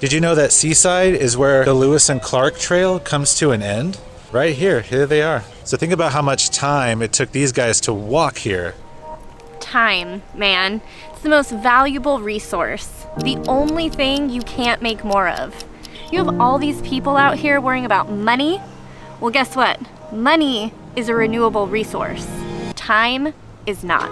Did you know that Seaside is where the Lewis and Clark Trail comes to an end? Right here, here they are. So think about how much time it took these guys to walk here. Time, man. It's the most valuable resource. The only thing you can't make more of. You have all these people out here worrying about money. Well, guess what? Money is a renewable resource. Time is not.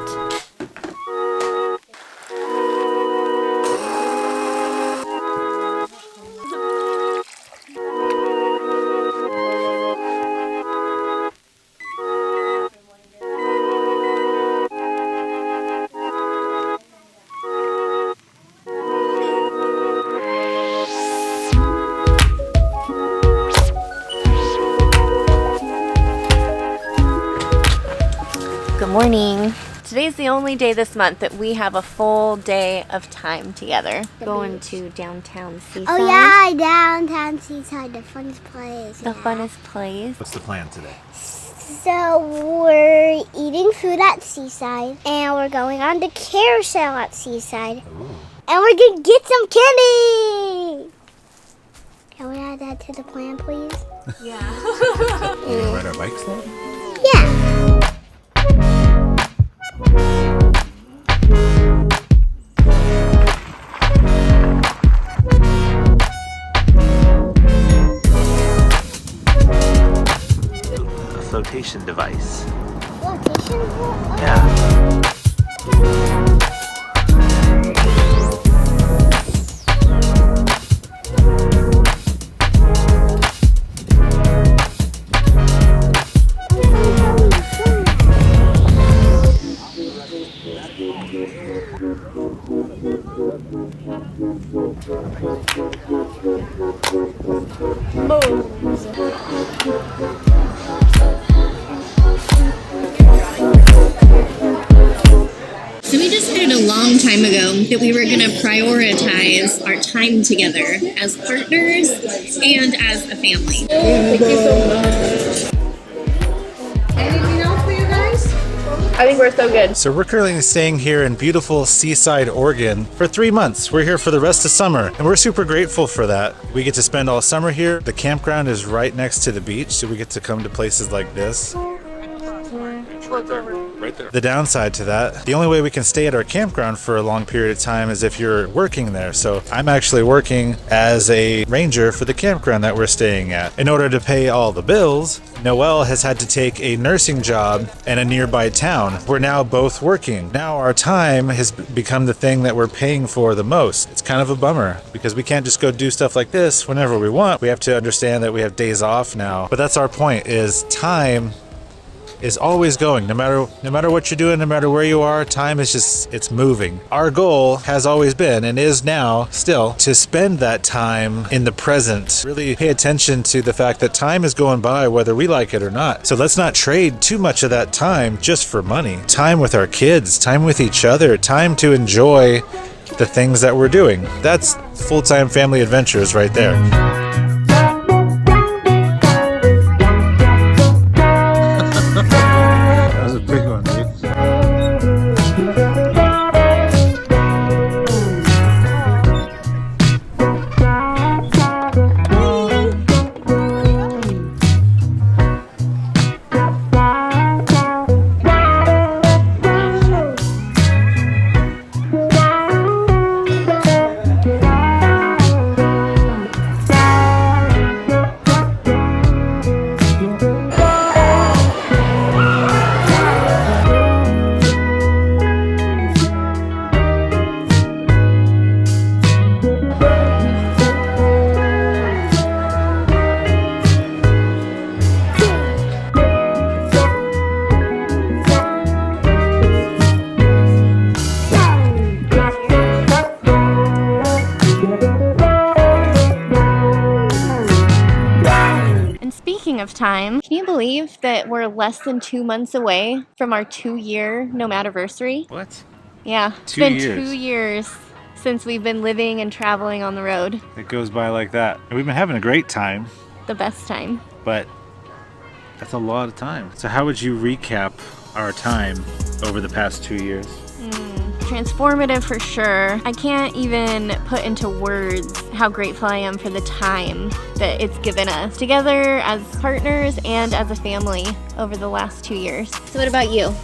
Good morning. Today's the only day this month that we have a full day of time together. Going to downtown Seaside. Oh yeah, downtown Seaside, the funnest place. The funnest place. What's the plan today? So we're eating food at Seaside, and we're going on the carousel at Seaside. Ooh. And we're gonna get some candy! Can we add that to the plan, please? Yeah. We're gonna ride our bikes then? Yeah. Flotation device. Flotation? Yeah. So we decided a long time ago that we were going to prioritize our time together as partners and as a family. Thank you so much. Anything else for you guys? I think we're so good. So we're currently staying here in beautiful Seaside, Oregon for 3 months. We're here for the rest of summer, and we're super grateful for that. We get to spend all summer here. The campground is right next to the beach, so we get to come to places like this. Right there. The downside to that, the only way we can stay at our campground for a long period of time is if you're working there. So I'm actually working as a ranger for the campground that we're staying at. In order to pay all the bills, Noelle has had to take a nursing job in a nearby town. We're now both working. Now our time has become the thing that we're paying for the most. It's kind of a bummer because we can't just go do stuff like this whenever we want. We have to understand that we have days off now. But that's our point, is time is always going. No matter what you're doing, no matter where you are, time is just, it's moving. Our goal has always been, and is now still, to spend that time in the present. Really pay attention to the fact that time is going by whether we like it or not. So let's not trade too much of that time just for money. Time with our kids, time with each other, time to enjoy the things that we're doing. That's full-time family adventures right there. Of time. Can you believe that we're less than 2 months away from our 2-year nomadiversary? What? Yeah, it's 2 been years. 2 years since we've been living and traveling on the road. It goes by like that. And we've been having a great time, The best time. but that's a lot of time. So how would you recap our time over the past 2 years? transformative for sure. I can't even put into words how grateful I am for the time that it's given us together as partners and as a family over the last 2 years. So what about you?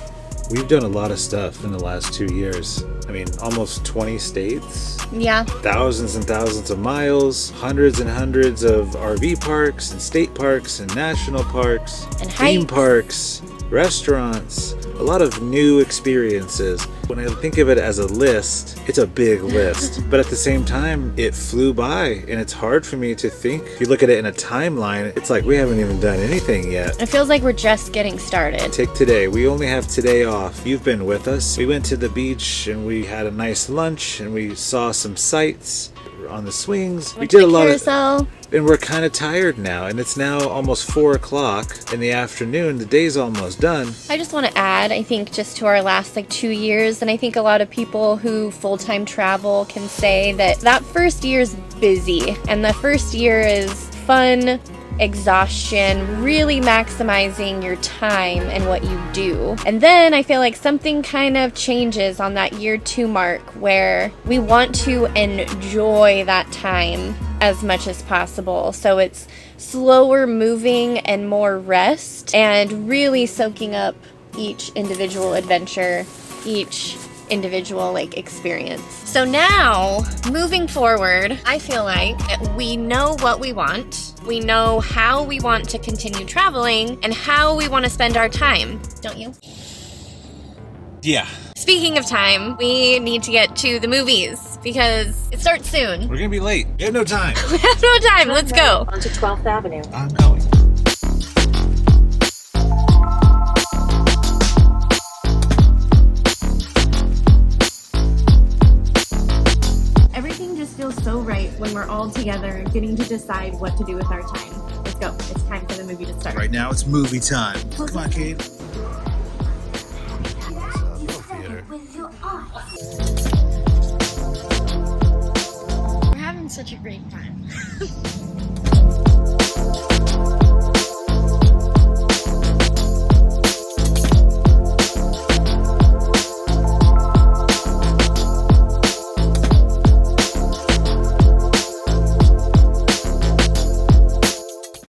We've done a lot of stuff in the last 2 years. I mean, almost 20 states. Yeah. Thousands and thousands of miles, hundreds and hundreds of RV parks and state parks and national parks, And theme hikes. parks, restaurants, a lot of new experiences. When I think of it as a list, it's a big list. But at the same time, it flew by and it's hard for me to think. If you look at it in a timeline, it's like we haven't even done anything yet. It feels like we're just getting started. Take today. We only have today off. You've been with us. We went to the beach and we had a nice lunch and we saw some sights on the swings. We did a lot of, and we're kind of tired now. And it's now almost 4 o'clock in the afternoon. The day's almost done. I just want to add, I think, just to our last 2 years, and I think a lot of people who full-time travel can say that that first year is busy, and the first year is fun, exhaustion, really maximizing your time and what you do. And then I feel like something kind of changes on that year 2 mark where we want to enjoy that time as much as possible. So it's slower moving and more rest and really soaking up each individual adventure, each individual experience. So now, moving forward, I feel like we know what we want. We know how we want to continue traveling and how we want to spend our time, don't you? Yeah. Speaking of time, we need to get to the movies because it starts soon. We're gonna be late. We have no time. We have no time. Let's go. Onto 12th Avenue. I'm going. Everything just feels so right when we're all together getting to decide what to do with our time. Let's go. It's time for the movie to start. Right now it's movie time. Come on, Kate. We're having such a great time.